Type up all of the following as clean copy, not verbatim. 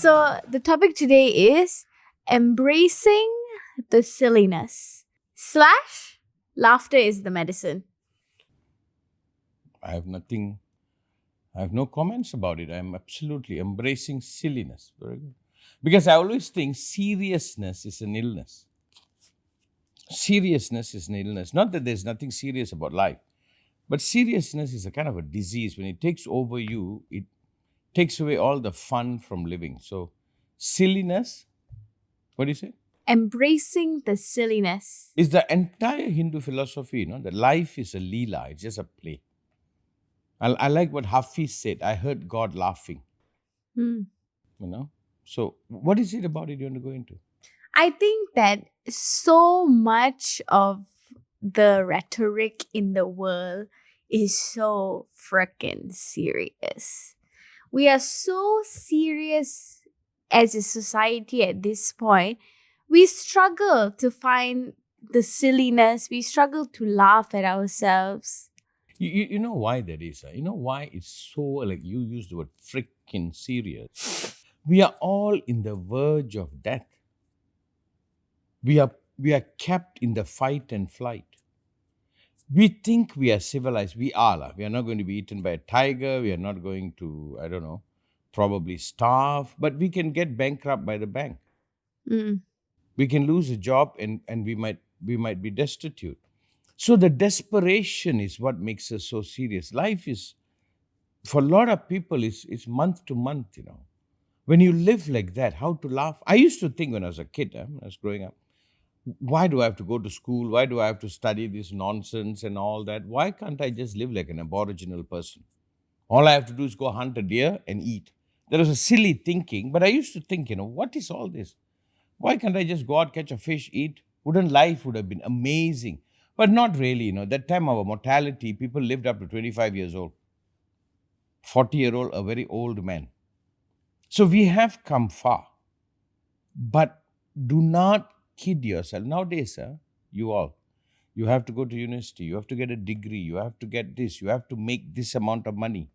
So, the topic today is embracing the silliness slash laughter is the medicine. I have no comments about it. I'm absolutely embracing silliness. Very good. Because I always think seriousness is an illness. Seriousness is an illness. Not that there's nothing serious about life, but seriousness is a kind of a disease. When it takes over you, it takes away all the fun from living. So, silliness, what do you say? Embracing the silliness. Is the entire Hindu philosophy, that life is a leela, it's just a play. I like what Hafiz said. I heard God laughing, Hmm. So, what is it about it you want to go into? I think that so much of the rhetoric in the world is so freaking serious. We are so serious as a society at this point. We struggle to find the silliness. We struggle to laugh at ourselves. You know why that is? You know why it's so, like you use the word freaking serious? We are all in the verge of death. We are kept in the fight and flight. We think we are civilized. We are. We are not going to be eaten by a tiger. We are not going to, I don't know, probably starve, but we can get bankrupt by the bank. Mm. We can lose a job and we might be destitute. So the desperation is what makes us so serious. Life is, for a lot of people, is month to month, When you live like that, how to laugh? I used to think when I was a kid, when I was growing up, why do I have to go to school? Why do I have to study this nonsense and all that? Why can't I just live like an aboriginal person? All I have to do is go hunt a deer and eat. That was a silly thinking, but I used to think, what is all this? Why can't I just go out, catch a fish, eat? Wouldn't life would have been amazing? But not really, That time our mortality, people lived up to 25 years old. 40-year-old, a very old man. So we have come far. But do not kid yourself. Nowadays, you have to go to university, you have to get a degree, you have to get this, you have to make this amount of money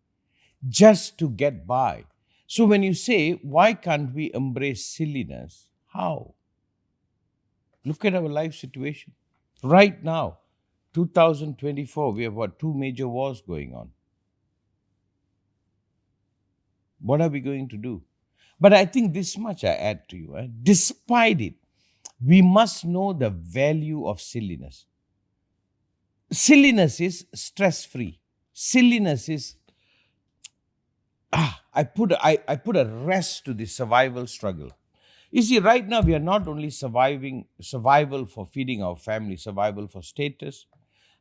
just to get by. So when you say, why can't we embrace silliness? How? Look at our life situation. Right now, 2024, we have two major wars going on. What are we going to do? But I think this much I add to you. Despite it, we must know the value of silliness. Silliness is stress-free. Silliness is, I put a rest to the survival struggle. You see, right now we are not only survival for feeding our family, survival for status.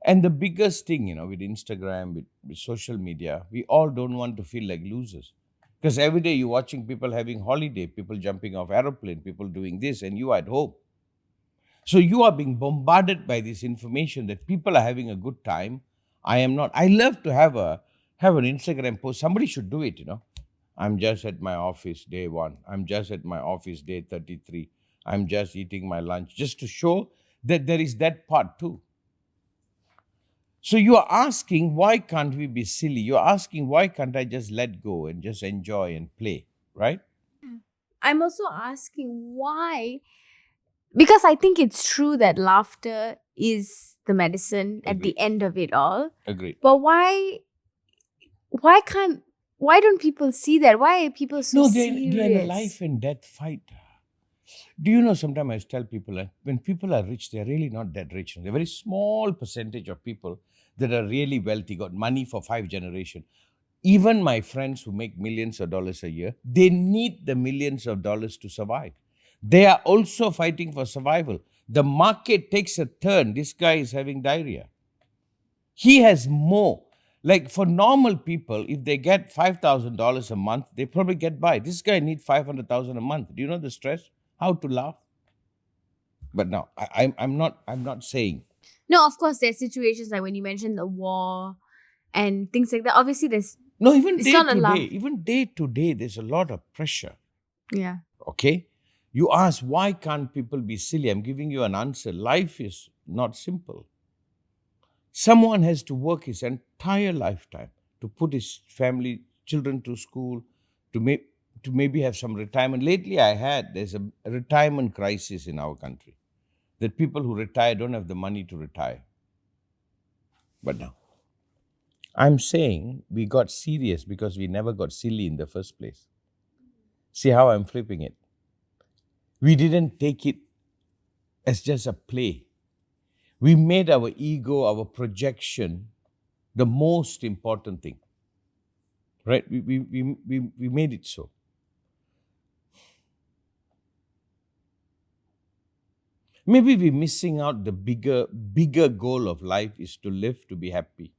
And the biggest thing, with Instagram, with social media, we all don't want to feel like losers. Because every day you're watching people having holiday, people jumping off aeroplane, people doing this, and you are at home. So you are being bombarded by this information that people are having a good time. I am not. I love to have an Instagram post. Somebody should do it, I'm just at my office day 1. I'm just at my office day 33. I'm just eating my lunch, just to show that there is that part too. So you are asking, why can't we be silly? You're asking, why can't I just let go and just enjoy and play, right? I'm also asking why, because I think it's true that laughter is the medicine at the Agreed. end of it all. Agreed. But why don't people see that? Why are people so No, serious? they're in a life and death fight. Do you know, sometimes I tell people that when people are rich, they're really not that rich. They're a very small percentage of people that are really wealthy, got money for 5 generations. Even my friends who make millions of dollars a year, they need the millions of dollars to survive. They are also fighting for survival. The market takes a turn. This guy is having diarrhea. He has more. Like for normal people, if they get $5,000 a month, they probably get by. This guy needs 500,000 a month. Do you know the stress? How to laugh? But no, I'm not saying. No, of course, there's situations like when you mentioned the war and things like that. Obviously, No, even it's day not a to laugh. day, even day to day, there's a lot of pressure. Yeah. Okay? You ask, why can't people be silly? I'm giving you an answer. Life is not simple. Someone has to work his entire lifetime to put his family, children to school, to to maybe have some retirement. Lately, there's a retirement crisis in our country, that people who retire don't have the money to retire. But now, I'm saying we got serious because we never got silly in the first place. See how I'm flipping it? We didn't take it as just a play. We made our ego, our projection, the most important thing. Right? We made it so. Maybe we're missing out the bigger goal of life is to live, to be happy,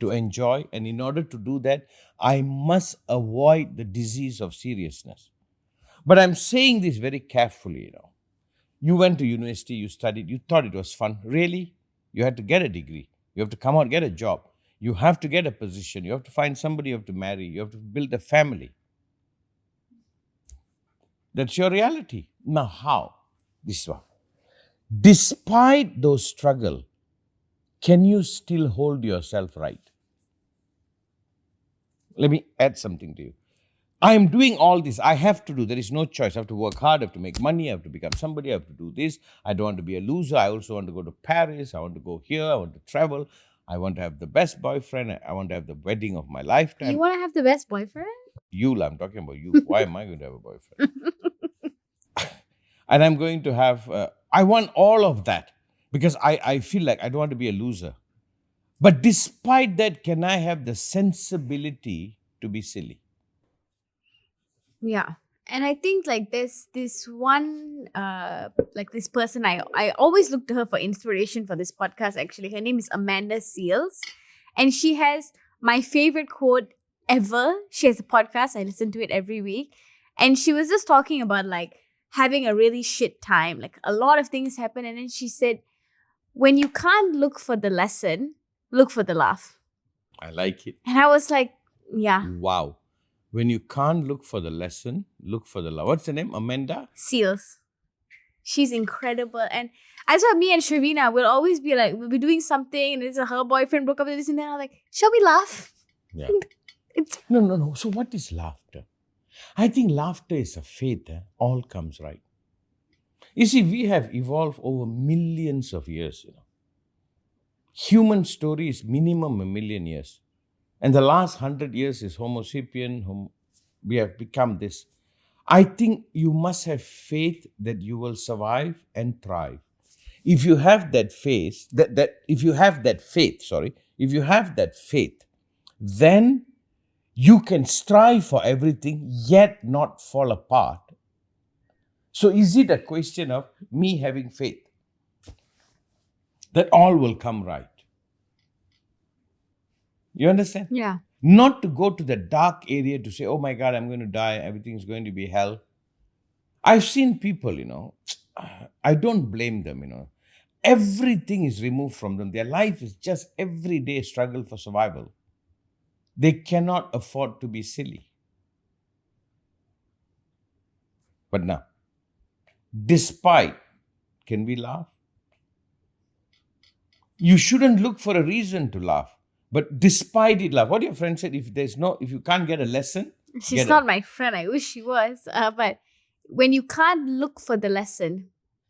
to enjoy. And in order to do that, I must avoid the disease of seriousness. But I'm saying this very carefully, You went to university, you studied, you thought it was fun. Really? You had to get a degree. You have to come out, get a job. You have to get a position. You have to find somebody you have to marry. You have to build a family. That's your reality. Now, how? This one. Despite those struggles, can you still hold yourself right? Let me add something to you. I am doing all this. I have to do. There is no choice. I have to work hard. I have to make money. I have to become somebody. I have to do this. I don't want to be a loser. I also want to go to Paris. I want to go here. I want to travel. I want to have the best boyfriend. I want to have the wedding of my lifetime. You want to have the best boyfriend? I'm talking about you. Why am I going to have a boyfriend? And I'm going to have, I want all of that because I feel like I don't want to be a loser. But despite that, can I have the sensibility to be silly? Yeah. And I think like there's this one like this person, I always look to her for inspiration for this podcast. Actually, her name is Amanda Seals, and she has my favorite quote ever. She has a podcast. I listen to it every week, and she was just talking about like having a really shit time, like a lot of things happen, and then she said, when you can't look for the lesson, look for the laugh. I like it. And I was like, yeah. Wow. When you can't look for the lesson, look for the laugh. What's the name? Amanda? Seals. She's incredible. And as for me and Shavina, we'll always be like, we'll be doing something and it's her boyfriend broke up with this and then I'm like, shall we laugh? Yeah. It's No. So what is laughter? I think laughter is a faith. All comes right. You see, we have evolved over millions of years. Human story is minimum 1,000,000 years. And the last 100 years is Homo sapien. We have become this. I think you must have faith that you will survive and thrive. If you have that faith, if you have that faith, then you can strive for everything yet not fall apart. So is it a question of me having faith that all will come right? You understand? yeah. Not to go to the dark area to say, oh my God, I'm going to die. Everything is going to be hell. I've seen people, I don't blame them, Everything is removed from them. Their life is just everyday struggle for survival. They cannot afford to be silly. But now, despite, can we laugh? You shouldn't look for a reason to laugh. But despite it, laugh. What your friend said, if you can't get a lesson. She's not my friend. I wish she was. But when you can't look for the lesson,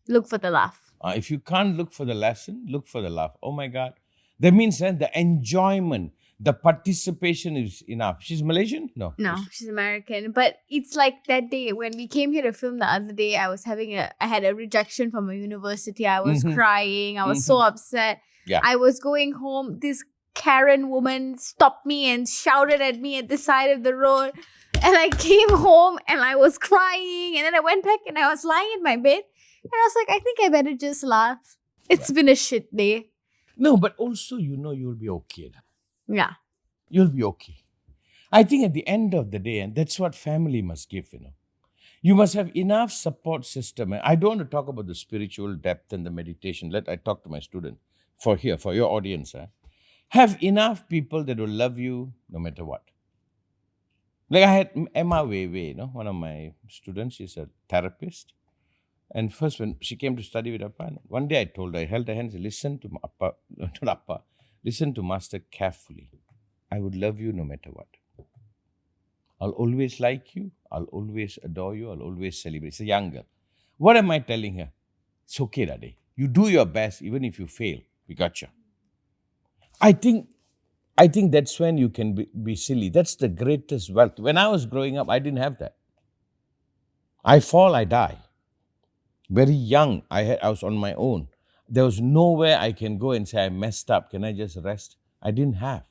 look for the laugh. If you can't look for the lesson, look for the laugh. Oh my God. That means that the enjoyment, the participation is enough. She's Malaysian? No. No, she's American. But it's like that day when we came here to film the other day, I had a rejection from a university. I was crying. I was so upset. Yeah. I was going home. This Karen woman stopped me and shouted at me at the side of the road. And I came home and I was crying. And then I went back and I was lying in my bed. And I was like, I think I better just laugh. It's been a shit day. No, but also, you'll be okay. Yeah. You'll be okay. I think at the end of the day, and that's what family must give, You must have enough support system. And I don't want to talk about the spiritual depth and the meditation. I talk to my student for your audience. Have enough people that will love you no matter what. Like I had Emma Wei, one of my students. She's a therapist. And first when she came to study with Appa, one day I told her, I held her hands, listen to Appa, not Appa, listen to Master carefully. I would love you no matter what. I'll always like you. I'll always adore you. I'll always celebrate. It's a young girl. What am I telling her? It's okay, Daddy. You do your best, even if you fail. We got you. I think that's when you can be silly. That's the greatest wealth. When I was growing up, I didn't have that. I fall, I die. Very young, I was on my own. There was nowhere I can go and say I messed up. Can I just rest? I didn't have.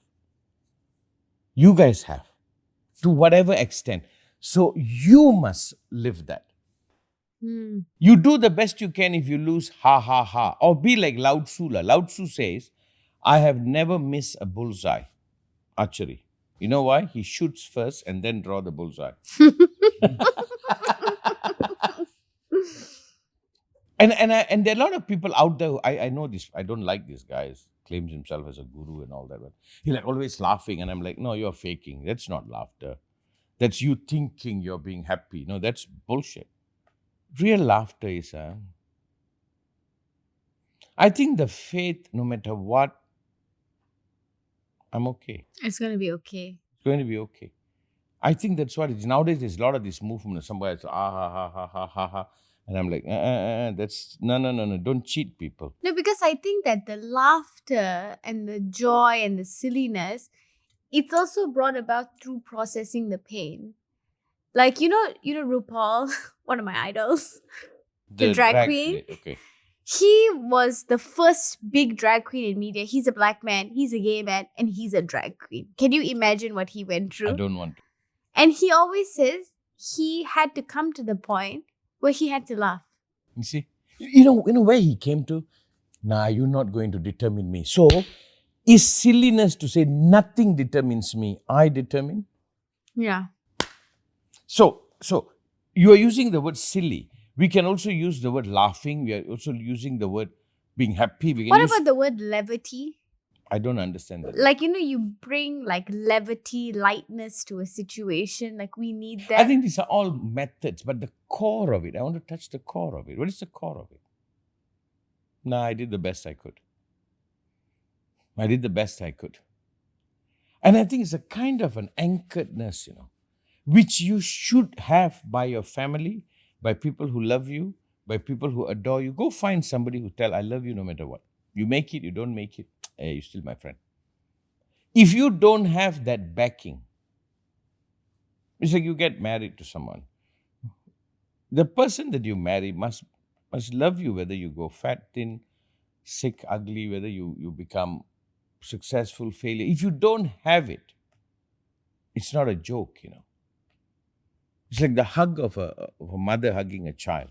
You guys have, to whatever extent. So you must live that. You do the best you can. If you lose, ha ha ha. Or be like Lao Tzu. Lao Tzu says, I have never missed a bullseye. Archery. You know why? He shoots first and then draw the bullseye. And there are a lot of people out there. I know this. I don't like this guy. Claims himself as a guru and all that. But he's like always laughing, and I'm like, no, you're faking. That's not laughter. That's you thinking you're being happy. No, that's bullshit. Real laughter is. I think the faith, no matter what, I'm okay. It's going to be okay. It's going to be okay. I think that's what it is. Nowadays, there's a lot of this movement. Somebody says, ah, ha, ha, ha, ha, ha, ha. And I'm like, that's, no. Don't cheat people. No, because I think that the laughter and the joy and the silliness, it's also brought about through processing the pain. Like, you know RuPaul, one of my idols, the drag queen. Okay. He was the first big drag queen in media. He's a black man, he's a gay man, and he's a drag queen. Can you imagine what he went through? I don't want to. And he always says he had to come to the point where he had to laugh. You see? You know where he came to? Nah, you're not going to determine me. So, is silliness to say nothing determines me, I determine? Yeah. So you are using the word silly. We can also use the word laughing. We are also using the word being happy. What about the word levity? I don't understand that. Like, you bring like levity, lightness to a situation. Like, we need that. I think these are all methods, but the core of it, I want to touch the core of it. What is the core of it? Nah, I did the best I could. And I think it's a kind of an anchoredness, which you should have by your family, by people who love you, by people who adore you. Go find somebody who tell, I love you no matter what. You make it, you don't make it, hey, you're still my friend. If you don't have that backing, it's like you get married to someone. The person that you marry must love you, whether you go fat, thin, sick, ugly, whether you become successful, failure. If you don't have it, it's not a joke, It's like the hug of a mother hugging a child.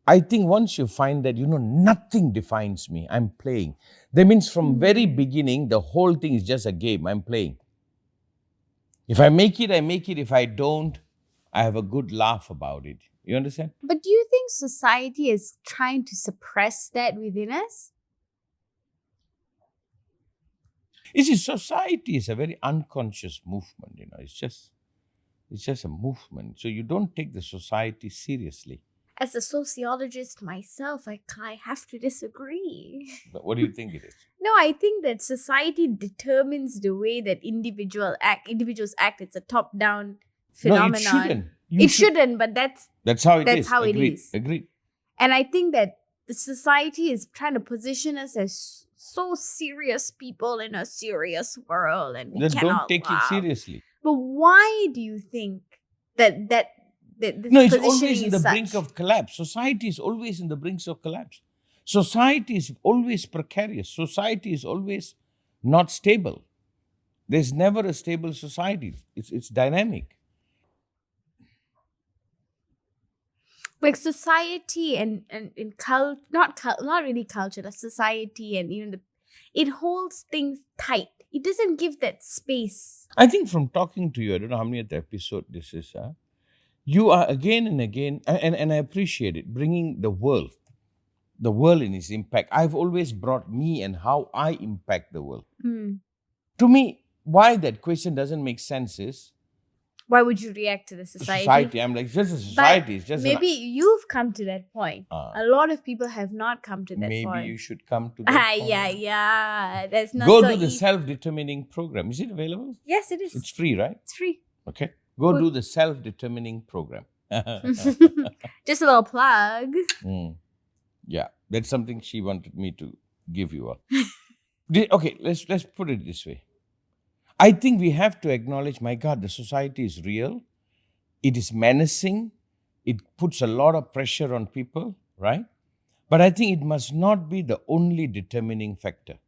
I think once you find that, nothing defines me, I'm playing. That means from very beginning, the whole thing is just a game, I'm playing. If I make it, I make it. If I don't, I have a good laugh about it. You understand? But do you think society is trying to suppress that within us? You see, society is a very unconscious movement, It's just a movement. So you don't take the society seriously. As a sociologist myself, I have to disagree. But what do you think it is? No, I think that society determines the way that individuals act. It's a top-down phenomenon. No, it shouldn't. It shouldn't, but that's how it is. That's how it is. Agreed. And I think that the society is trying to position us as so serious people in a serious world, and we cannot don't take it seriously. But why do you think that no, it's always in the brink of collapse. Society is always in the brink of collapse. Society is always precarious. Society is always not stable. There's never a stable society. It's dynamic. Like society and not really culture, but society and it holds things tight. It doesn't give that space. I think from talking to you, I don't know how many other episode this is, you are again and again, and I appreciate it, bringing the world in its impact. I've always brought me and how I impact the world. To me, why that question doesn't make sense is, why would you react to the society? I'm like, just a society. It's just maybe you've come to that point. A lot of people have not come to that point. Maybe you should come to that point. Yeah. That's not Go so to the self-determining program. Is it available? Yes, it is. It's free, right? It's free. Okay? Go Well- do the self-determining program. Just a little plug. Yeah, that's something she wanted me to give you. Okay, let's put it this way. I think we have to acknowledge, my God, the society is real. It is menacing. It puts a lot of pressure on people, right? But I think it must not be the only determining factor.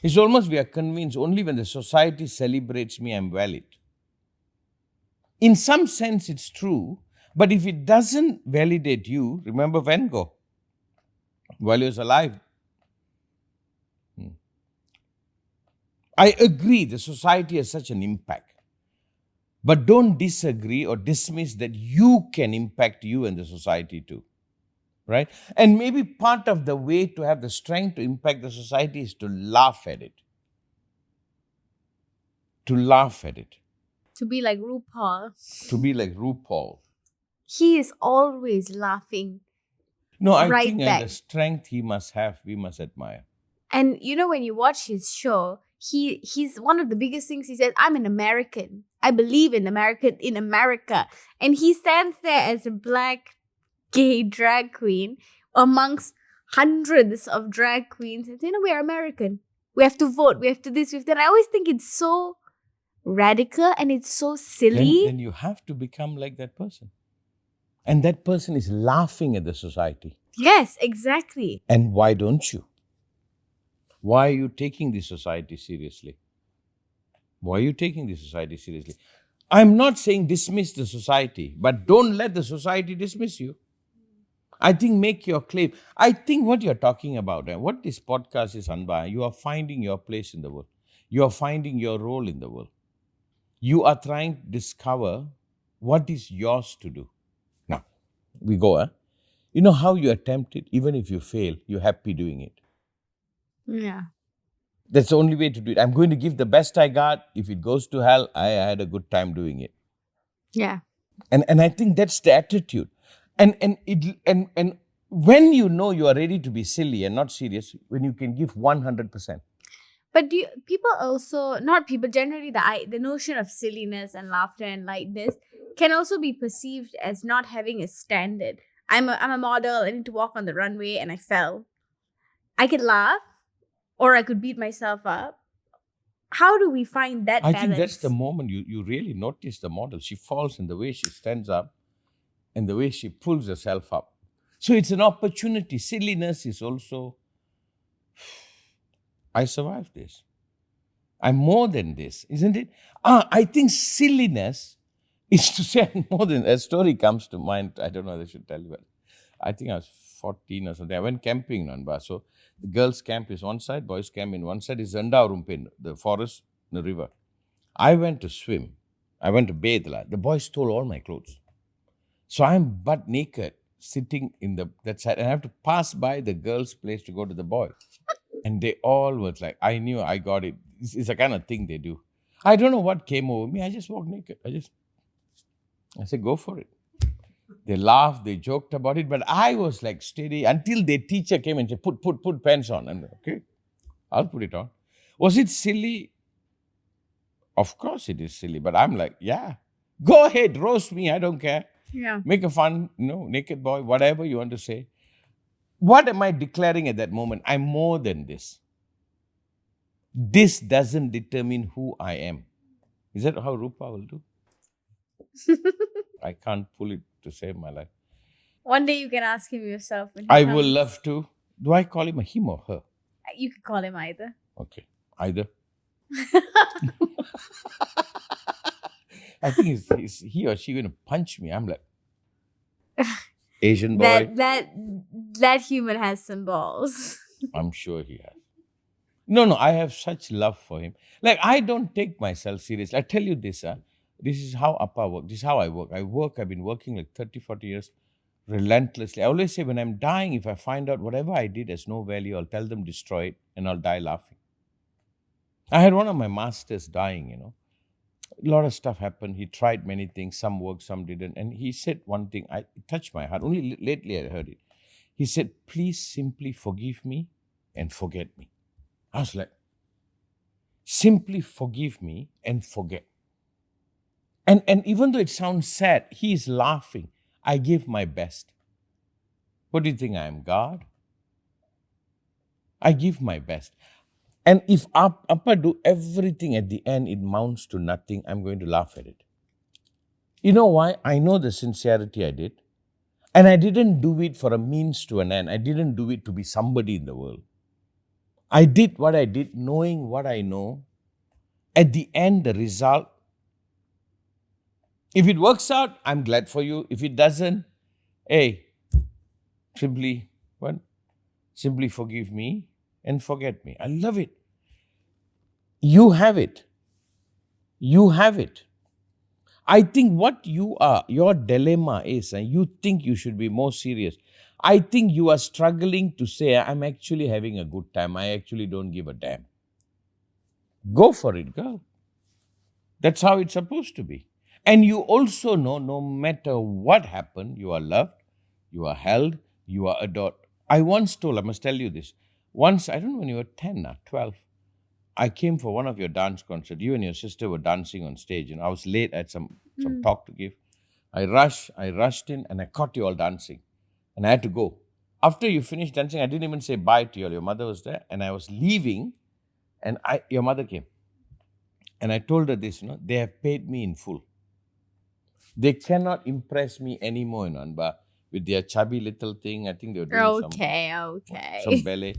It's almost we are convinced only when the society celebrates me, I'm valid. In some sense, it's true, but if it doesn't validate you, remember Van Gogh, while he was alive. I agree the society has such an impact, but don't disagree or dismiss that you can impact you and the society too, right? And maybe part of the way to have the strength to impact the society is to laugh at it. To laugh at it. To be like RuPaul. To be like RuPaul. He is always laughing. No, I Right think back. the strength he must have, we must admire. And you know, when you watch his show, he's one of the biggest things he says, I'm an American. I believe in America. And he stands there as a black gay drag queen amongst hundreds of drag queens and say, no, we're American. We have to vote. We have to this, we have that. I always think it's so radical and it's so silly. Then you have to become like that person. And that person is laughing at the society. Yes, exactly. And why don't you? Why are you taking this society seriously? Why are you taking this society seriously? I'm not saying dismiss the society, but don't let the society dismiss you. I think make your claim. I think what you're talking about and what this podcast is unbiased, you are finding your place in the world. You are finding your role in the world. You are trying to discover what is yours to do. Now, we go, huh? You know how you attempt it, even if you fail, you're happy doing it. Yeah. That's the only way to do it. I'm going to give the best I got. If it goes to hell, I had a good time doing it. Yeah. And I think that's the attitude. And when you know you are ready to be silly and not serious, when you can give 100%. But people also, not people, generally the notion of silliness and laughter and lightness can also be perceived as not having a standard. I'm a model, I need to walk on the runway and I fell. I could laugh or I could beat myself up. How do we find that I balance? think that's the moment you really notice the model. She falls in the way she stands up and the way she pulls herself up. So it's an opportunity. Silliness is also, I survived this. I'm more than this, isn't it? I think silliness is to say I'm more than. A story comes to mind. I don't know if I should tell you, but I think I was 14 or something. I went camping in Anbar. So the girls' camp is one side, boys' camp in one side is Zandarumpin, the forest, the river. I went to swim. I went to bathe. The boys stole all my clothes. So I'm butt naked, sitting in that side, and I have to pass by the girls' place to go to the boys. And they all were like, I knew I got it. It's the kind of thing they do. I don't know what came over me. I just walked naked. I said, go for it. They laughed, they joked about it, but I was like steady until the teacher came and said, put pants on. And okay, I'll put it on. Was it silly? Of course it is silly, but I'm like, yeah, go ahead, roast me. I don't care. Yeah. Make a fun, naked boy, whatever you want to say. What am I declaring at that moment? I'm more than this. This doesn't determine who I am. Is that how Rupa will do? I can't pull it to save my life. One day you can ask him yourself. When he I will comes. love to. Do I call him a him or her? You can call him either. Okay, either. I think is he or she going to punch me? I'm like, Asian boy. That human has some balls. I'm sure he has. No, I have such love for him. Like, I don't take myself seriously. I tell you this, this is how Appa works. This is how I work. I've been working like 30, 40 years relentlessly. I always say when I'm dying, if I find out whatever I did has no value, I'll tell them destroy it and I'll die laughing. I had one of my masters dying, A lot of stuff happened. He tried many things. Some worked, some didn't. And he said one thing, it touched my heart. Only lately I heard it. He said, please simply forgive me and forget me. I was like, simply forgive me and forget. And even though it sounds sad, he is laughing. I give my best. What do you think I am, God? I give my best. And if Appa do everything at the end, it mounts to nothing, I'm going to laugh at it. You know why? I know the sincerity I did. And I didn't do it for a means to an end. I didn't do it to be somebody in the world. I did what I did knowing what I know. At the end, the result, if it works out, I'm glad for you. If it doesn't, hey, simply, what? Simply forgive me and forget me. I love it. You have it. You have it. I think what you are, your dilemma is, and you think you should be more serious. I think you are struggling to say, I'm actually having a good time. I actually don't give a damn. Go for it, girl. That's how it's supposed to be. And you also know no matter what happened, you are loved, you are held, you are adored. I once told, I must tell you this. Once, I don't know when you were 10 or 12, I came for one of your dance concerts. You and your sister were dancing on stage, and I was late. I had some talk to give. I rushed in, and I caught you all dancing, and I had to go. After you finished dancing, I didn't even say bye to you all. Your mother was there, and I was leaving, and your mother came, and I told her this. They have paid me in full. They cannot impress me anymore in Anba with their chubby little thing. I think they were doing some ballet.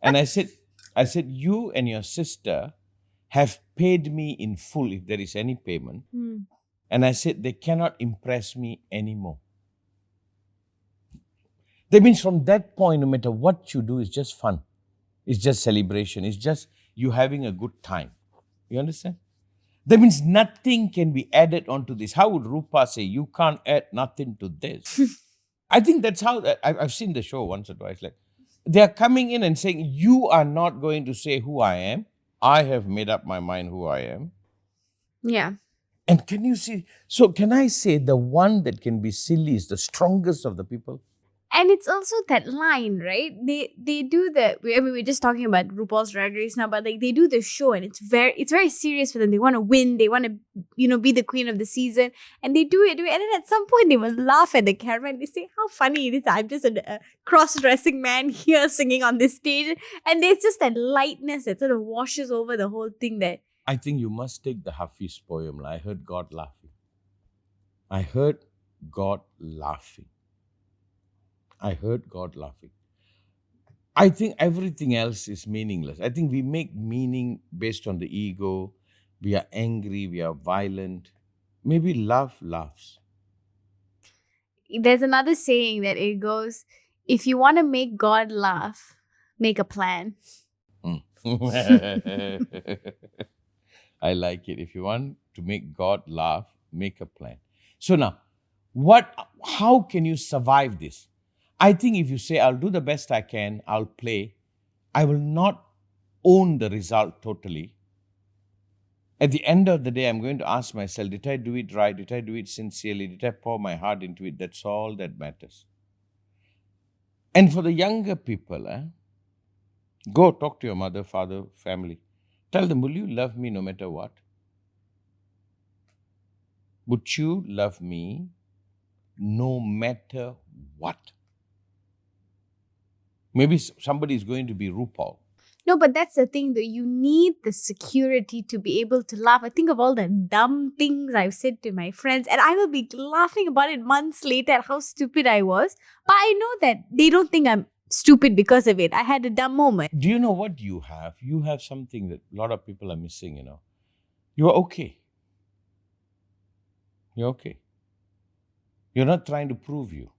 And I said, you and your sister have paid me in full if there is any payment. And I said, they cannot impress me anymore. That means from that point, no matter what you do, it's just fun. It's just celebration. It's just you having a good time. You understand? That means nothing can be added onto this. How would Rupa say, you can't add nothing to this? I think that's how, I've seen the show once or twice. Like, they're coming in and saying, you are not going to say who I am. I have made up my mind who I am. Yeah. And can you see? So can I say the one that can be silly is the strongest of the people? And it's also that line, right? They do we're just talking about RuPaul's Drag Race now, but like they do the show and it's very serious for them. They want to win. They want to, be the queen of the season. And they do it. And then at some point they will laugh at the camera and they say, how funny it is. I'm just a cross-dressing man here singing on this stage. And there's just that lightness that sort of washes over the whole thing that... I think you must take the Hafiz poem. I heard God laughing. I heard God laughing. I heard God laughing. I think everything else is meaningless. I think we make meaning based on the ego. We are angry. We are violent. Maybe love laughs. There's another saying that it goes, if you want to make God laugh, make a plan. I like it. If you want to make God laugh, make a plan. So now, how can you survive this? I think if you say, I'll do the best I can, I'll play, I will not own the result totally. At the end of the day, I'm going to ask myself, did I do it right? Did I do it sincerely? Did I pour my heart into it? That's all that matters. And for the younger people, go talk to your mother, father, family. Tell them, will you love me no matter what? Would you love me no matter what? Maybe somebody is going to be RuPaul. No, but that's the thing though. You need the security to be able to laugh. I think of all the dumb things I've said to my friends and I will be laughing about it months later at how stupid I was. But I know that they don't think I'm stupid because of it. I had a dumb moment. Do you know what you have? You have something that a lot of people are missing, You are okay. You're okay. You're not trying to prove you.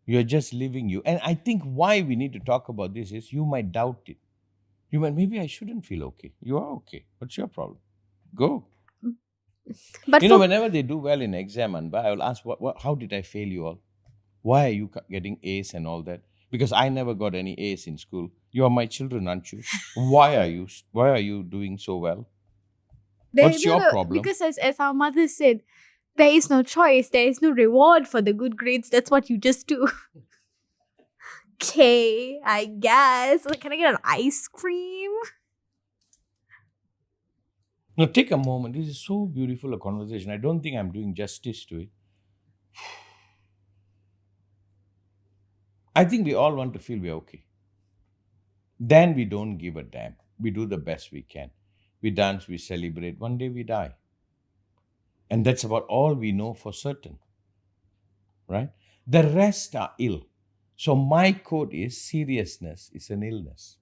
You're just living you. And I think why we need to talk about this is you might doubt it. You might, maybe I shouldn't feel okay. You are okay. What's your problem? Go. But whenever they do well in exam, Anba, I will ask, how did I fail you all? Why are you getting A's and all that? Because I never got any A's in school. You are my children, aren't you? Why are you doing so well? What's your problem? Because as our mother said, there is no choice. There is no reward for the good grades. That's what you just do. Okay, I guess. Can I get an ice cream? Now take a moment. This is so beautiful a conversation. I don't think I'm doing justice to it. I think we all want to feel we're okay. Then we don't give a damn. We do the best we can. We dance, we celebrate. One day we die. And that's about all we know for certain. Right? The rest are ill. So my quote is seriousness is an illness.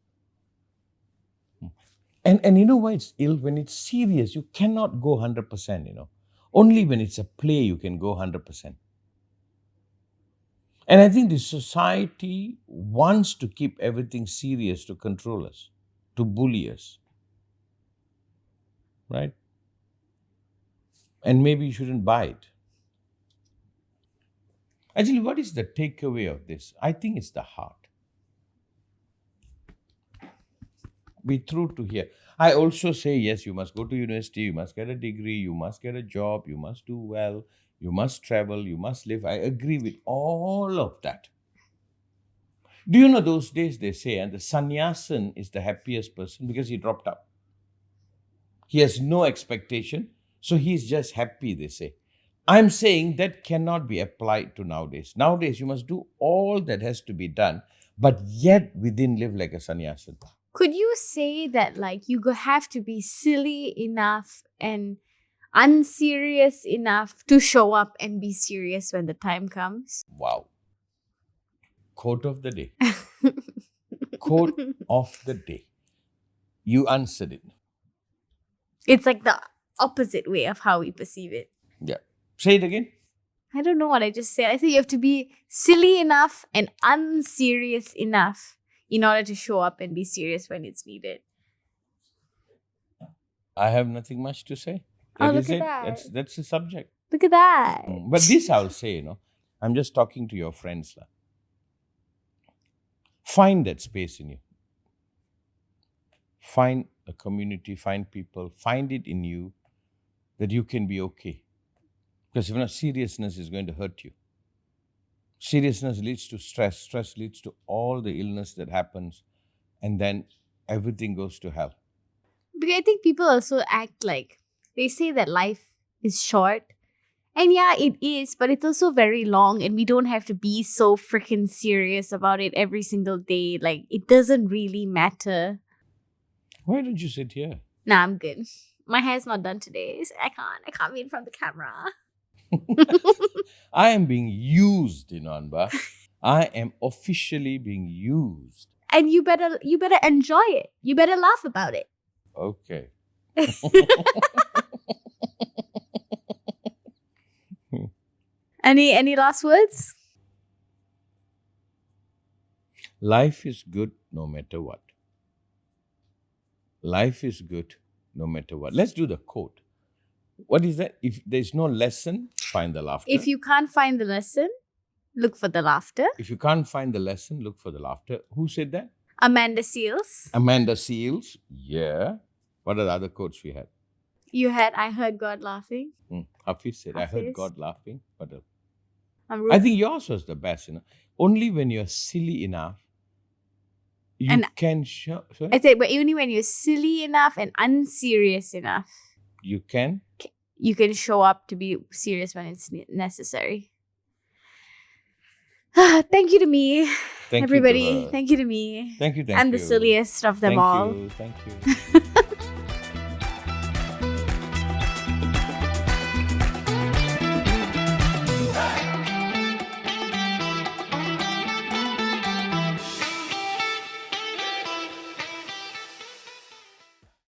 And you know why it's ill? When it's serious, you cannot go 100%, Only when it's a play you can go 100%. And I think the society wants to keep everything serious to control us, to bully us. Right? And maybe you shouldn't buy it. Actually, what is the takeaway of this? I think it's the heart. Be true to here. I also say, yes, you must go to university, you must get a degree, you must get a job, you must do well, you must travel, you must live. I agree with all of that. Do you know those days they say, and the sannyasin is the happiest person because he dropped out. He has no expectation, so he's just happy, they say. I'm saying that cannot be applied to nowadays. Nowadays, you must do all that has to be done, but yet within live like a sannyasin. Could you say that you have to be silly enough and unserious enough to show up and be serious when the time comes? Wow. Quote of the day. Quote of the day. You answered it. It's like the opposite way of how we perceive it. Yeah. Say it again. I don't know what I just said. I think you have to be silly enough and unserious enough in order to show up and be serious when it's needed. I have nothing much to say. Oh, That look is at it. that. That's the subject. Look at that. But this I'll say, I'm just talking to your friends. Find that space in you. Find a community, find people, find it in you that you can be okay. Because if not, seriousness is going to hurt you. Seriousness leads to stress. Stress leads to all the illness that happens. And then everything goes to hell. Because I think people also act like they say that life is short. And yeah, it is, but it's also very long and we don't have to be so freaking serious about it every single day. It doesn't really matter. Why don't you sit here? Nah, I'm good. My hair's not done today, so I can't be in front of the camera. I am being used, Anba. I am officially being used. And you better enjoy it. You better laugh about it. Okay. Any last words? Life is good no matter what. Life is good no matter what. Let's do the quote. What is that? If there's no lesson, find the laughter. If you can't find the lesson, look for the laughter. If you can't find the lesson, look for the laughter. Who said that? Amanda Seals. Amanda Seals. Yeah. What are the other quotes we had? You had I heard God laughing. Hafiz said, I heard Hafiz. God laughing. What else? I think yours was the best. Only when you're silly enough, you can show. Sorry? I said, but only when you're silly enough and unserious enough, You can. you can show up to be serious when it's necessary. Thank you to me, Thank everybody. You to her. Thank you to me. Thank you. I'm the silliest of them all. Thank you.